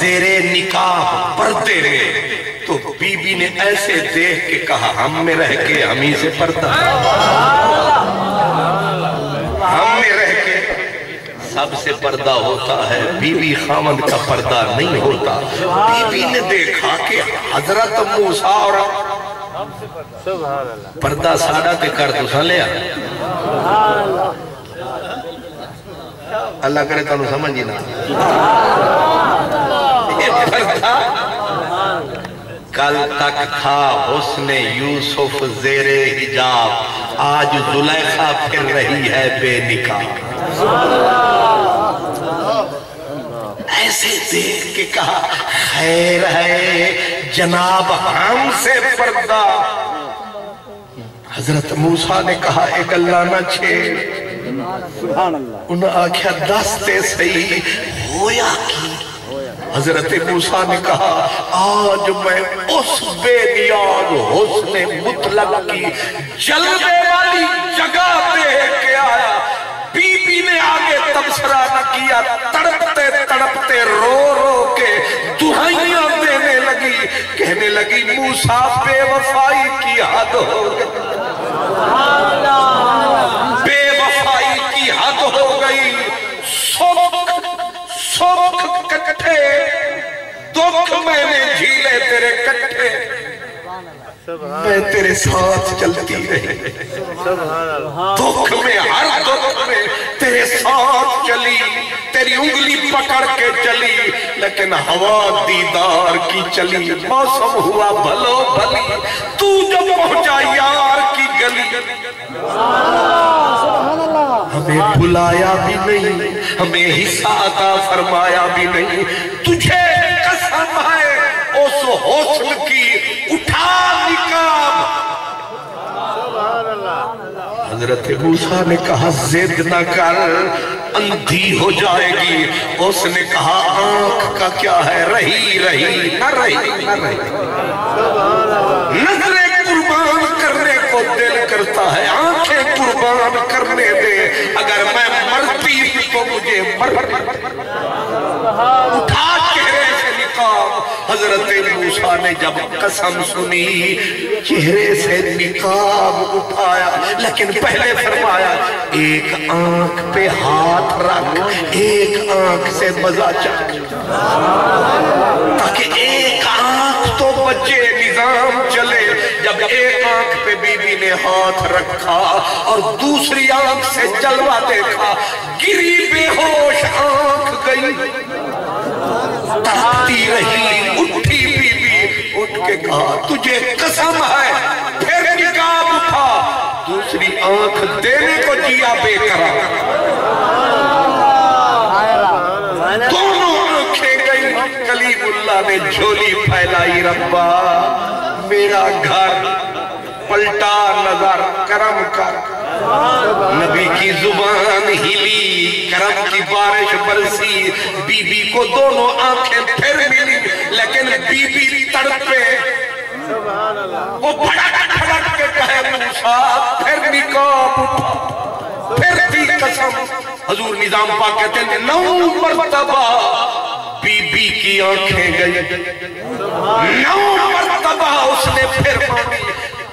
زیرے نکاح پردے رہے تو بی بی نے ایسے دیکھ کے کہا ہم میں رہ کے ہم ہی سے پردہ، ہم میں رہ کے سب سے پردہ ہوتا ہے، بی بی خامد کا پردہ نہیں ہوتا۔ بی بی نے دیکھا کہ حضرت موسیٰ اور پردہ ساڑا کے کر تو سا لیا، اللہ کرے تو سمجھ ہی نہ یہ پردہ کل تک تھا حسن یوسف زیر حجاب، آج زلیخا پھر رہی ہے بے نکاح۔ ایسے دیکھ کے کہا خیر ہے جناب ہم سے پردہ۔ حضرت موسیٰ نے کہا ایک اللہ نہ چھیڑ، انہاں آکھیا دستے صحیح ہویا کی۔ حضرت موسیٰ نے کہا آج میں اس بے نیاز حسن مطلق کی جلوے والی جگہ دیکھ کے آیا۔ بی بی نے آگے تبصرہ نہ کیا، تڑپتے تڑپتے رو رو کے دہائیاں دینے لگی، کہنے لگی موسیٰ بے وفائی کی حد ہو گئی، بے وفائی کی حد ہو گئی، سوکھ کٹھے دکھ میں نے جھیلے تیرے کٹھے، میں تیرے ساتھ چلتی رہی، دکھ میں ہر دکھ میں تیرے ساتھ چلی، تیری انگلی پکڑ کے چلی، لیکن ہوا دیدار کی چلی، موسم ہوا بھلو بھلی، تو جب پہنچا یار کی گلی، ہمیں بلایا بھی نہیں، ہمیں حصہ عطا فرمایا بھی نہیں، تجھے قسم ہے اس حسن کی اٹھا نقاب۔ حضرت موسیٰ نے کہا زد نہ کر اندھی ہو جائے گی، اس نے کہا آنکھ کا کیا ہے رہی رہی نہ رہی نہ رہی، نظریں قربان کرنے کو دل کرتا ہے، آنکھیں قربان کرنے دے، اگر میں مرتی ہوں تو مجھے اٹھا چہرے سے نقاب۔ حضرت موسیٰ نے جب قسم سنی چہرے سے نقاب اٹھایا، لیکن پہلے فرمایا ایک آنکھ پہ ہاتھ رکھ، ایک آنکھ سے مزہ چک، تاکہ ایک آنکھ تو بچے نظام چلے۔ جب ایک آنکھ پہ بی بی نے ہاتھ رکھا اور دوسری آنکھ سے جلوہ دیکھا، گری بے ہوش آنکھ گئی، تڑپتی رہی، اٹھی بی بی، اٹھ کے کہا تجھے قسم ہے، پھر نقاب اٹھا، دوسری آنکھ دینے کو جیا بے قرار، دونوں آنکھیں گئی، کلیم اللہ نے جھولی پھیلائی ربا میرا گھر پلٹا نظر کرم کر، نبی کی زبان ہلی، کرم کی بارش برسی، بی بی کو دونوں آنکھیں پھر ملی، لیکن بی بی تڑپے، وہ بھڑک بھڑک کے کہے موسیٰ پھر نقاب اٹھا، پھر دی قسم۔ حضور نظام پاک کہتے ہیں 9 مرتبہ بی بی کی آنکھیں گئی، 9 مرتبہ اس نے پھر مانی،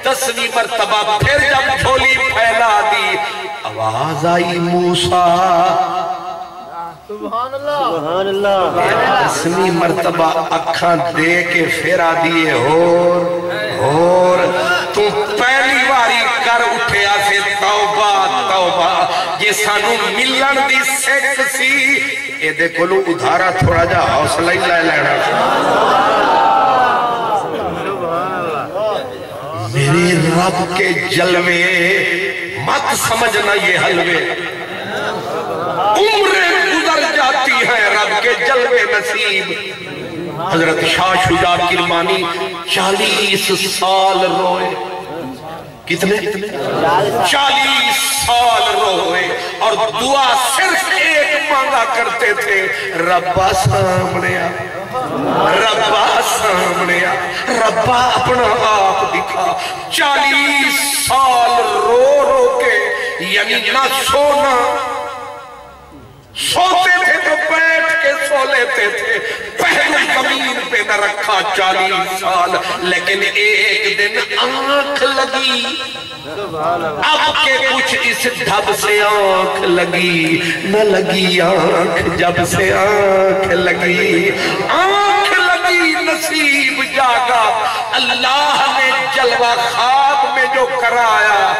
10ویں مرتبہ پھر جب جھولی پھیلا دی، آواز آئی موسیٰ سبحان اللہ، 10ویں مرتبہ اکھاں دے کے پھیرا دیئے اور تو پہلی باری کر اٹھیا سے توبہ توبہ، یہ سانو ملن دی سیکھ سی، اے دیکھو لو ادھارا تھوڑا جا حوصلہ ہی لے لینا۔ میرے رب کے جلوے مت سمجھنا یہ حلوے، عمریں گزر جاتی ہیں رب کے جلوے نصیب۔ حضرت شاہ شجاع کرمانی 40 سال روئے، کتنے 40 سال روئے، اور دعا صرف ایک مانگا کرتے تھے، ربا سامنے آ، ربا سامنے آ، ربا اپنا آپ دکھا۔ 40 سال رو رو کے، یعنی نہ سونا سوتے تھے تو بیٹھ کے سو لیتے تھے، پہلو زمین پہ نہ رکھا 40 سال، لیکن ایک دن آنکھ لگی، اب کے کچھ اس ڈھب سے آنکھ لگی، نہ لگی آنکھ جب سے آنکھ لگی، آنکھ لگی نصیب جاگا، اللہ نے جلوہ خواب میں جو کرایا،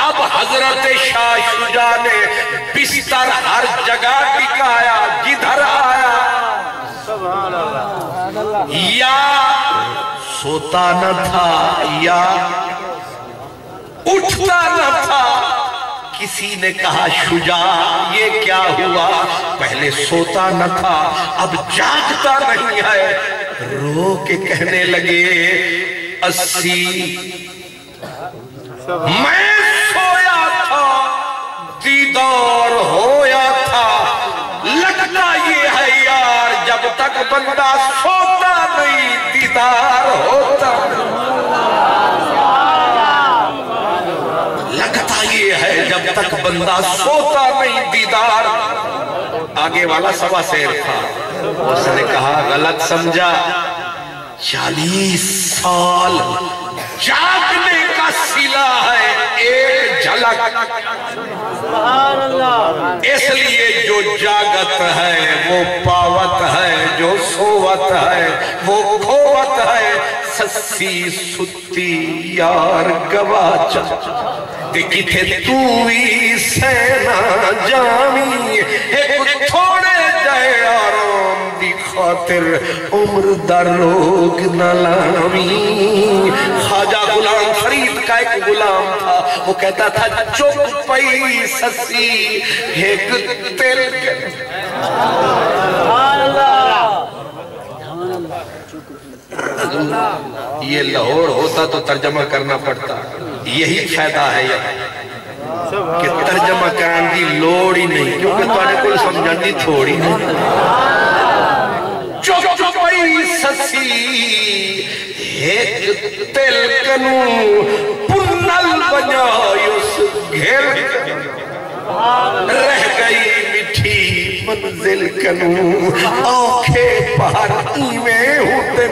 اب حضرت شاہ شجاع نے بستر ہر جگہ ٹکایا، جدھر آیا یا سوتا نہ تھا یا اٹھتا نہ تھا۔ کسی نے کہا شجاع یہ کیا ہوا؟ پہلے سوتا نہ تھا اب جاگتا نہیں ہے، رو کے کہنے لگے 80 میں سویا تھا دیدار ہویا تھا، لگتا یہ ہے یار جب تک بندہ سوتا نہیں دیدار ہوتا، لگتا یہ ہے جب تک بندہ سوتا نہیں دیدار۔ آگے والا سوا سیر تھا، اس نے کہا غلط سمجھا، 40 سال جاگنے کا صلہ ہے ایک جھلک، اس لیے جو جاگت ہے وہ پاوت ہے، جو سوت ہے وہ کھوت ہے، سسی ستی یار گواچا دیکھی تھے توی سینا جامی، ایک تھوڑے جائے آرام دی خاطر عمر در روگ نلامی۔ خواجہ غلام فرید کا ایک غلام تھا، وہ کہتا تھا چپ پئی سسی ایک تل کے، یہ لاہور ہوتا تو ترجمہ کرنا پڑتا، یہی فائدہ ہے کہ ترجمہ کران دی لوڑ ہی نہیں، کیونکہ تواڈے کول سمجھن دی تھوڑی نہیں۔ چپ پئی سسی ایک تل کنو پنل بجایس گھر، رہ گئی مٹھی منزل کنو آنکھیں پہر ایمیں ہوتے،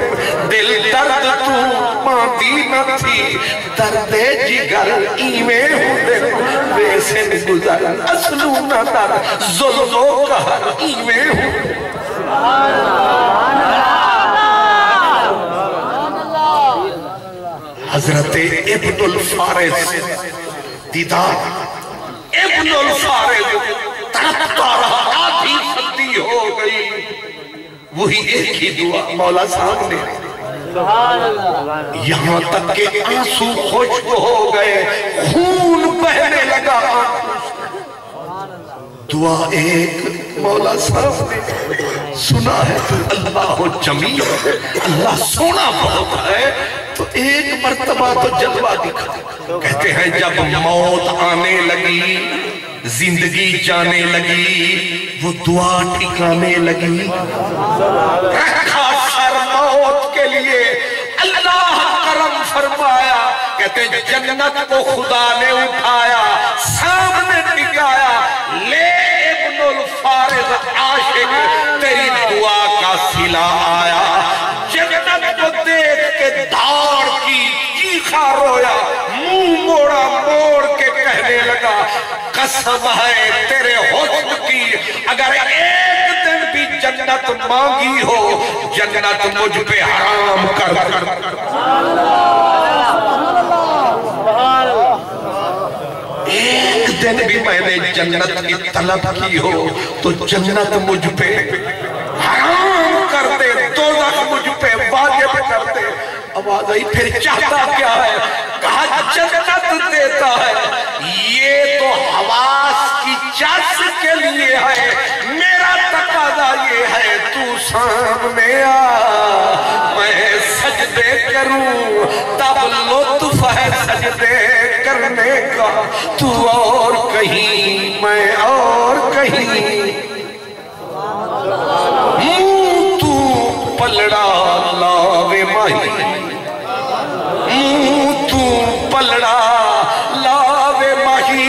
دل درد تو ماندی نہ تھی، درد جگر ایمیں ہوتے، ویسے گزر اصلو نہ در ظلم و قہر ایمیں ہوتے۔ حضرت ابن الفارس دیدار، ابن الفارس تڑپتا رہا، آدھی صدی ہو گئی، وہی ایک ہی دعا مولا صاحب نے، یہاں تک کہ آنسو خشک ہو گئے، خون بہنے لگا آنکھوں سے، دعا ایک مولا صاحب نے سنا ہے تو اللہ جمیل، اللہ سونا بہت ہے، تو ایک مرتبہ تو جلوہ دکھا، کہتے ہیں جب موت آنے لگی، زندگی جانے لگی، وہ دعا ٹھکانے لگی، رکھا سر موت کے لیے، اللہ کرم فرمایا، کہتے ہیں جنت کو خدا نے اٹھایا، سامنے ٹکایا، لے ابن الفارس عاشق تیری دعا کا صلہ آیا، جنت کو دیکھ کے دھار کی چیخا رویا، منہ موڑا موڑ کے کہنے لگا قسم ہے تیرے حسن کی، اگر ایک دن بھی جنت مانگی ہو جنت مجھ پہ حرام کر۔ ایک دن بھی میں نے جنت کی طلب کی ہو تو جنت مجھ پہ حرام کر دے، دوزخ مجھ پہ واجب کر دے۔ آواز آئی پھر چاہتا کیا ہے؟ کہا جنت دیتا ہے، یہ تو حواس کی چاس کے لیے ہے، میرا تقاضا یہ ہے تو سامنے آ، میں سجدے کروں، تب لطف ہے سجدے کرنے کا، تو اور کہیں میں اور کہیں، منہ تو پلڑا لاوے ماہی، منہ تو پلڑا لاوے ماہی،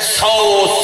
100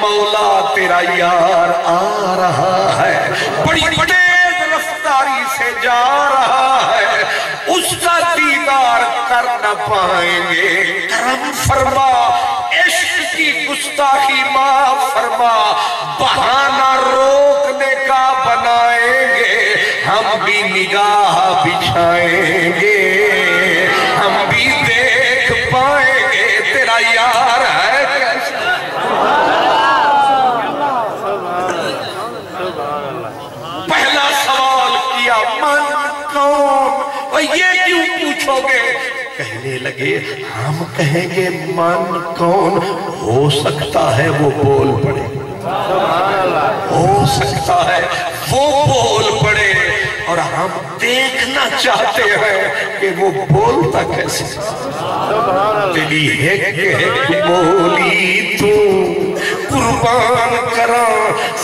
مولا تیرا یار آ رہا ہے، بڑی تیز رفتاری سے جا رہا ہے، اس کا دیدار کر نہ پائیں گے، کرم فرما، عشق کی گستاخی معاف فرما، بہانہ روکنے کا بنائیں گے، ہم بھی نگاہ بچھائیں گے، ہم بھی دیکھ پائیں گے تیرا یار ہے کیسا۔ پہلا سوال کیا من کون، اور یہ کیوں پوچھو گے؟ کہنے لگے ہم کہیں گے من کون، ہو سکتا ہے وہ بول پڑے، ہو سکتا ہے وہ بول پڑے، اور ہم دیکھنا چاہتے ہیں کہ وہ بولتا کیسے۔ تیری ایک بولی تو قربان کراں،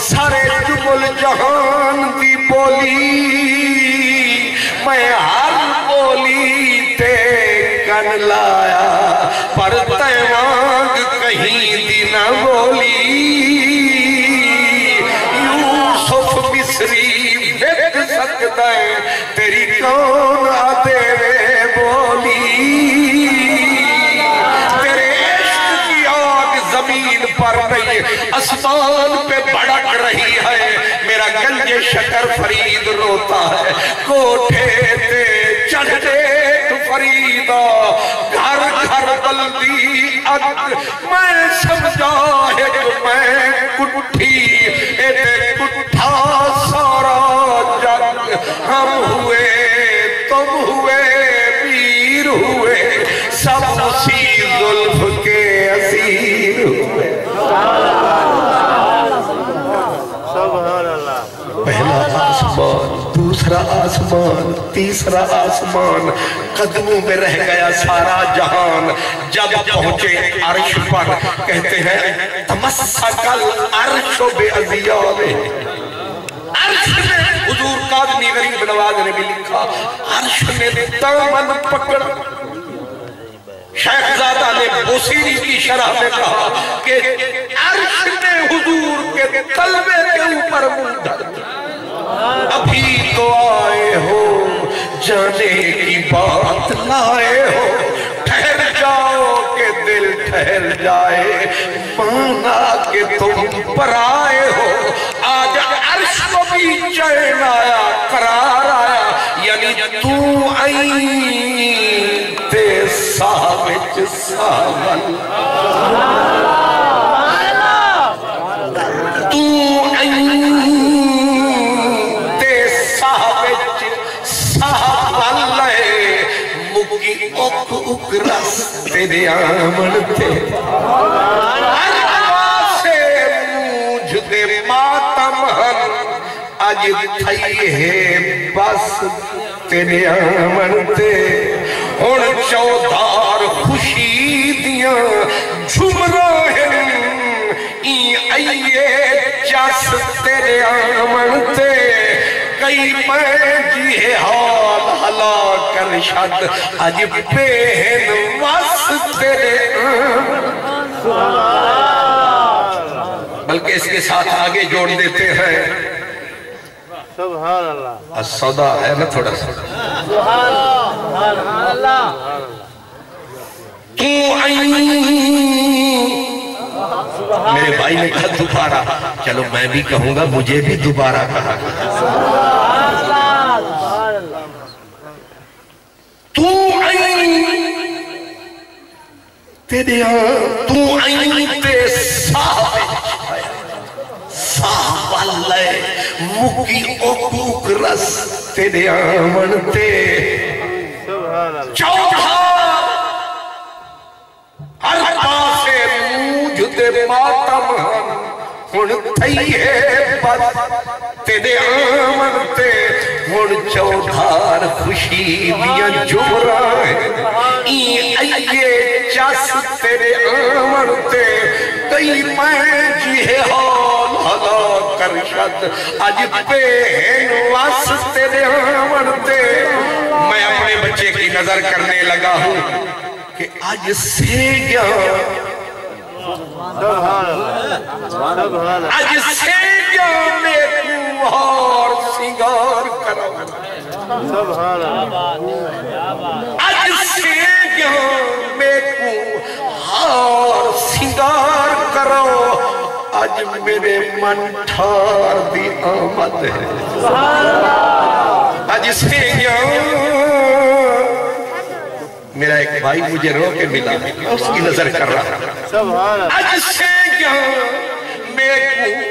سارے جمل جہان دی بولی، میں ہر بولی تے کن لایا، پر تیوانگ کہیں دی نہ بولی، یوسف مصری بھیٹ سکتا ہے، تیری کون آتے وے بولی، تیرے عشق کی آگ زمین پر نہیں اسمان پہ بڑک رہی ہے، میرا گنج شکر فرید روتا ہے، کوٹھے تے چڑھ دیکھ فریدہ، گھر گھر بلدی اگ، میں سمجھا ہے کہ میں کٹھی، ایتے کٹھا سارا جگ، ہم ہوئے تم ہوئے پیر ہوئے، سب اسی ظلف کے اسیر ہوئے۔ پہلا آسمان، دوسرا آسمان، تیسرا آسمان، قدموں میں رہ گیا سارا جہان، جب پہنچے عرش پر کہتے ہیں تمسک العرش بعذیابہ، عرش نے حضور قادمی غریب نواز نے بھی لکھا، عرش نے دامن پکڑا۔ شیخزادہ نے بوسیری کی شرح میں کہا کہ عرش نے حضور کے قلبے کے اوپر منہ دھر دیا، ابھی تو آئے ہو جانے کی بات لائے ہو، ٹھہر جاؤ کہ دل ٹھہر جائے، مانا کہ تم پر آئے ہو، آج عرش کو بھی چین آیا، قرار آیا، یعنی تو آئین تے ساوچ ساول، تو آئین تے ساوچ ساول لے، مکی اک رس تیرے آمن تے، ہر آسے موجھ دے ماتم ہن، آج تھائی ہے بس تیرے آمن تے، ہن چودھار خوشی دیاں جھم رہن، آئیے جس تیرے آمن تے، کئی میں جی حال حلا کر شد، آج پہن وس تیرے آمن، بلکہ اس کے ساتھ آگے جوڑ دیتے ہیں، سبحان اللہ، الصدا ہے نا تھوڑا سا، سبحان اللہ، تو میرے بھائی نے کہا دوبارہ، چلو میں بھی کہوں گا، مجھے بھی دوبارہ کہا، تو تیرے تو تے ساول لے، مکی اوکوک رس تیرے آمن تے، چودھار ہر پاسے موجھ دے ماتم ہن، ہن تھئی ہے بس تیرے آمن تے، ہن چودھار خوشی دیاں جمرائیں، آئیے جس تیرے آمن تے، کئی میں جی حال حلا کر شد، آج پہن وس تیرے آمن تے، میں اپنے بچے کی نظر کرنے لگا ہوں کہ آج سے گیا اج سے جانے کوہار سنگار کرو اج سے جانے کوہار سنگار کرو اج میرے من ٹھار دی آمد ہے اج سے میرا ایک بھائی مجھے رو کے ملا اس کی نظر کر رہا اج سے میں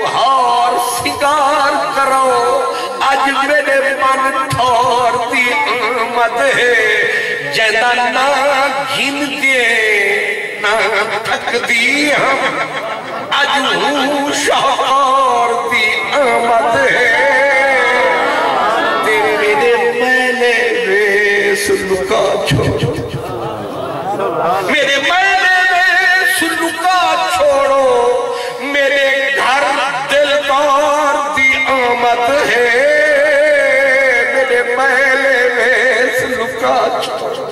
کوہار سنگار کرو اج میرے من ٹھار دی آمد ہے جیدہ نہ گھن دے نہ تھک دی ہم اج شہار دی آمد ہے تیرے میلے ویس لکا چھوڑو میرے میلے ویس لکا چھوڑو میرے گھر دلدار دی آمد ہے میرے میلے ویس لکا چھوڑو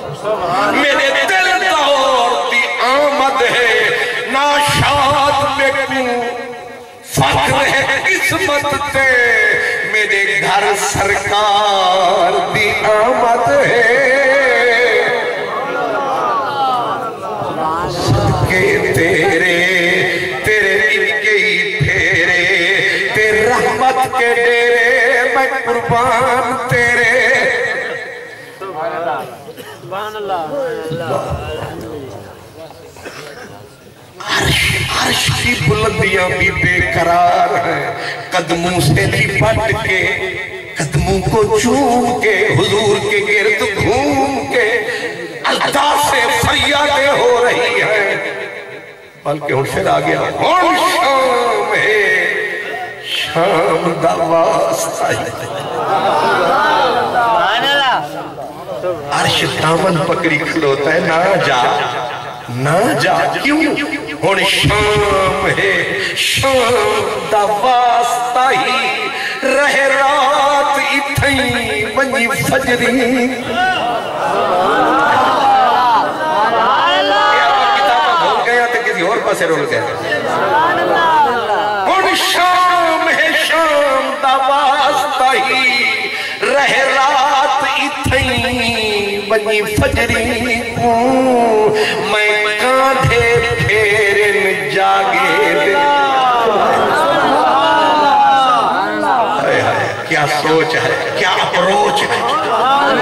میرے دلدار دی آمد ہے ناشاد میں کو فخر ہے قسمت تے میرے گھر سرکار دی آمد ہے صدقے تیرے ان کے ہی پھیرے تیرے رحمت کے ڈیرے میں قربان تیرے سبحان اللہ عرش کی بلندیاں بھی بے قرار ہیں قدموں سے لپٹ کے قدموں کو چوم کے حضور کے گرد گھوم کے اللہ سے فریادیں ہو رہی ہیں بلکہ ان سے آگیا اور شام ہے شام دا واسطہ عرش دامن پکڑی کھلوتا ہے نہ جا کیوں اور شام ہے شام دا واسطہ ہی رہ رات اتھائی ونی فجری کتابہ بھول گیا تو کسی اور پاسے رول گیا اور شام ہے شام دا واسطہ ہی رہ رات اتھائی ونی فجری میں کاندھے پھیرن جاگے دے کیا سوچ ہے کیا اپروچ ہے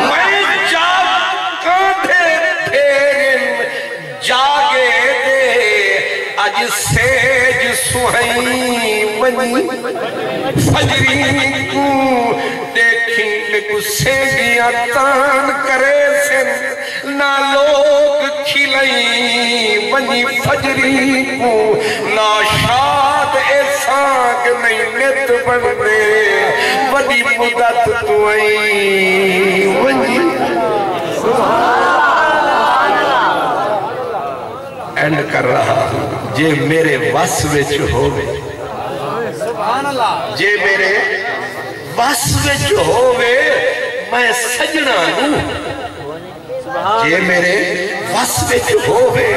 میں کاندھے پھیرن جاگے دے اج سیج سوہی ونی فجری کو دیکھیں کو سیگیاں تان کرے سن نہ لوگ کھلائیں ونی فجری کو نہ شاد ایساگ نہیں نت بندے ونی مدت تو آئیں ونی اینڈ کر رہا جے میرے وسوچ ہوئے جے میرے وسوچ ہوئے میں سجنا ہوں جے میرے وسوچ ہوئے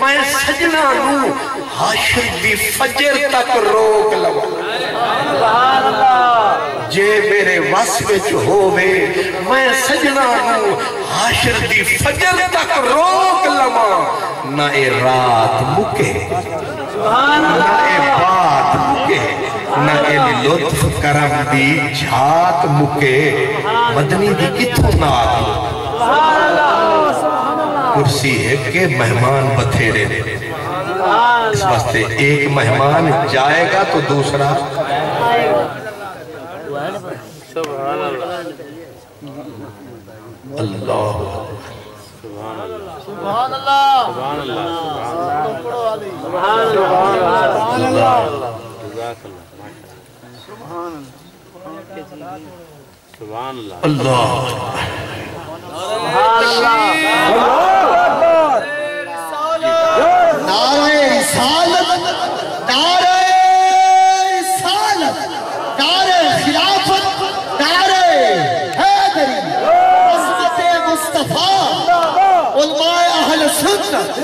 میں سجنا ہوں حاشر دی فجر تک روک لوں جے میرے وسوچ ہوئے میں سجنا ہوں حاشر دی فجر تک روک لوں نہ اے رات مکے نہ اے بات مکے نہ اے لطف کرم دی جھاک مکے مدنی دی کتھو نات کرسی ہے کہ مہمان بتھیرے اس واسطے ایک مہمان جائے گا تو دوسرا اللہ سبحان اللہ سبحان اللہ سبحان اللہ سبحان اللہ اللہ نعرہ رسالت نعرہ رسالت نعرہ خلافت نعرہ حیدری عظمت مصطفیٰ علماء اہل سنت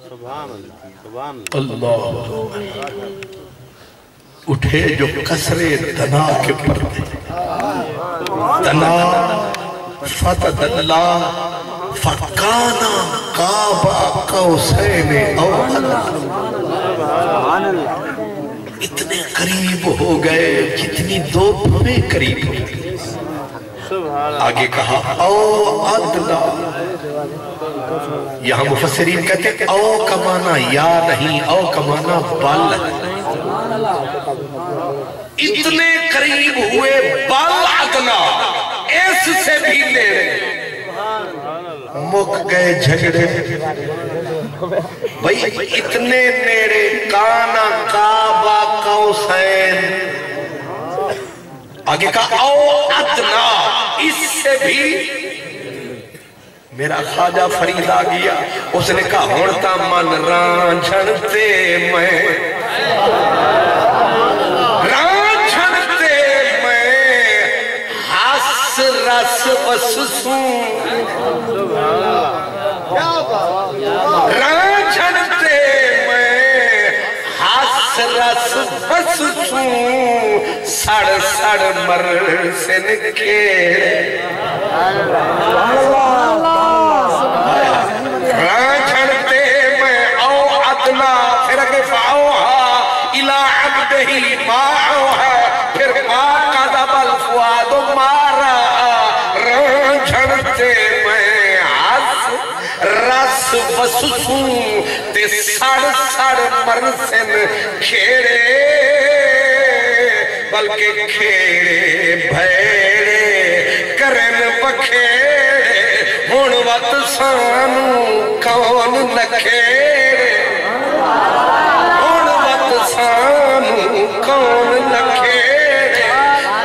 اللہ اٹھے جو کسرے دنا کے پردے دنا فتد اللہ فکانا کعبہ قوسین او اتنے قریب ہو گئے جتنی دو بھویں قریب ہو گئے. آگے کہا او ادنا. یہاں مفسرین کہتے ہیں او کمانا یا نہیں، او کمانا بل. اتنے قریب ہوئے بل ادنا، اس سے بھی نیڑے. مک گئے جھگڑے بھئی اتنے نیڑے. کانا کعبہ قوسین. آگے کہا او ادنا، اس سے بھی. میرا خواجہ فرید آ گیا، اس نے کہا ہونتا من رانجھنتے میں، رانجھنتے میں ہس رس بسسوں. رانجھنتے میں ہس رس بسسوں، سڑ سڑ مر سے نکھیڑے. رانجھنتے میں او ادنا، پھر اگے فاؤہا الہ عبدہی ماؤہا، پھر ما قدب الفواد مارا. رانجھنتے میں ہس رس بسسوں، تے سڑ سڑ مرسن کھیڑے. بلکہ کھیڑے بھیڑے کرن بکھیڑے، ہون وقت سانو کون نکھیڑے. ہون وقت سانو کون نکھیڑے.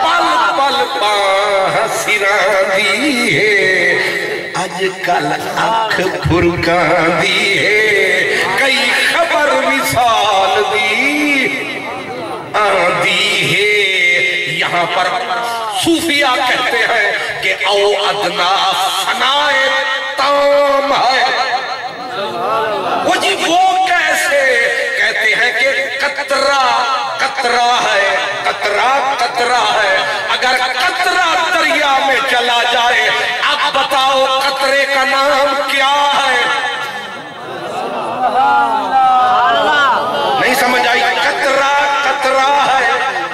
پل پل باہ سران دیئے، اج کل اکھ پھرکان دیئے. کئی خبر مثال دی آندی ہے. یہاں پر صوفیہ کہتے ہیں کہ او ادنا فنائے تام ہے. وہ جی وہ کیسے کہتے ہیں کہ قطرہ قطرہ ہے، قطرہ قطرہ ہے. اگر قطرہ دریا میں چلا جائے، اب بتاؤ قطرے کا نام کیا ہے؟ نہیں سمجھ آئی؟ قطرہ قطرہ ہے.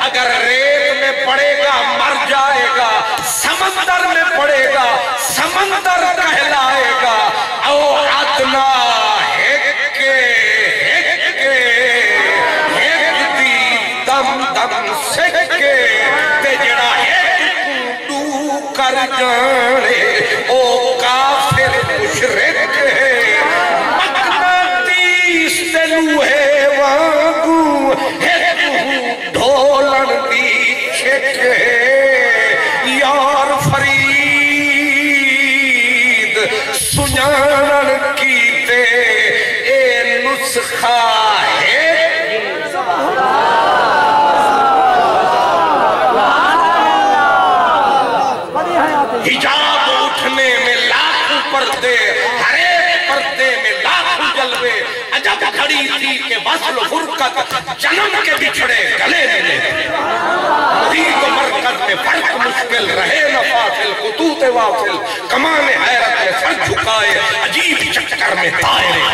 اگر ریت میں پڑے گا مر جائے گا، سمندر میں پڑے گا سمندر کہلائے گا. او ادنا ہکے ہکے ہک دی دم دم سکے، تے جڑا ہک تو کر جانے او کافر مشرک ہے. مقناطیس تے لوہے وانگو ہک ڈھولن دی چھک ہے. یار فرید سنانن کیتے اے نسخہ ہے. حجاب اٹھنے میں لاکھوں پردے، ہر ایک پردے میں لاکھوں جلوے. عجب کھڑی تھی کہ وصل و فرقت جنم کے بچھڑے گلے ملے. محیط و مرکز میں فرق مشکل رہے نہ فاصل. خطوط واصل کمان حیرت میں سر جھکائے، عجیب چکر میں دائرے.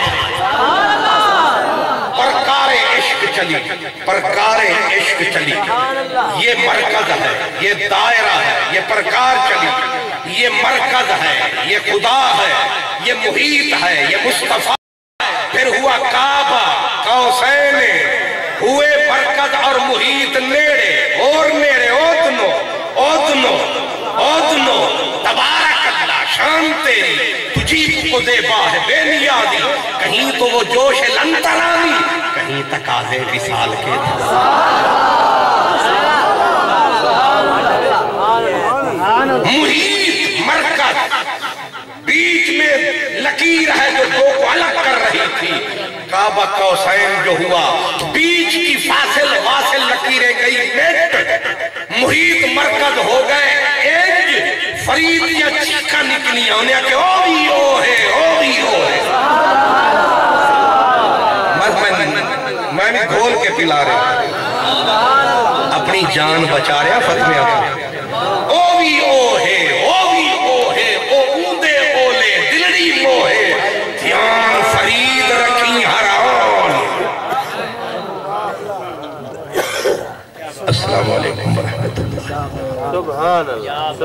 پرکار عشق چلی، پرکار عشق چلی. یہ مرکز ہے، یہ دائرہ ہے، یہ پرکار چلی. یہ مرکز ہے، یہ خدا ہے، یہ محیط ہے، یہ مصطفیٰ. پھر ہوا کعبہ قوسین، ہوئے برکت اور محیط نیڑے اور نیڑے. اوتنو اوتنو اوتنو تبارک اللہ، شان تیری تجھی کو دے باہ بے نیادی. کہیں تو وہ جوش لنترانی، کہیں تقاضے وصال کے. محیط مرکز، بیچ میں لکیر ہے جو دو کو الگ کر رہی تھی. کعبہ قوسین جو ہوا، بیچ کی فاصل واصل لکیریں گئی میٹ. محیط مرکز ہو گئے ایج. فرید یا چیکا نکلی انہیں کہ او بھی او ہے، او بھی او ہے. میں بھی گھول کے پلا رہے اپنی جان بچا رہا فتوے او بھی او ہے او اوندے اولے دلڑی موہے دھیان فرید رکھی حران. السلام علیکم ورحمۃ اللہ. سبحان اللہ.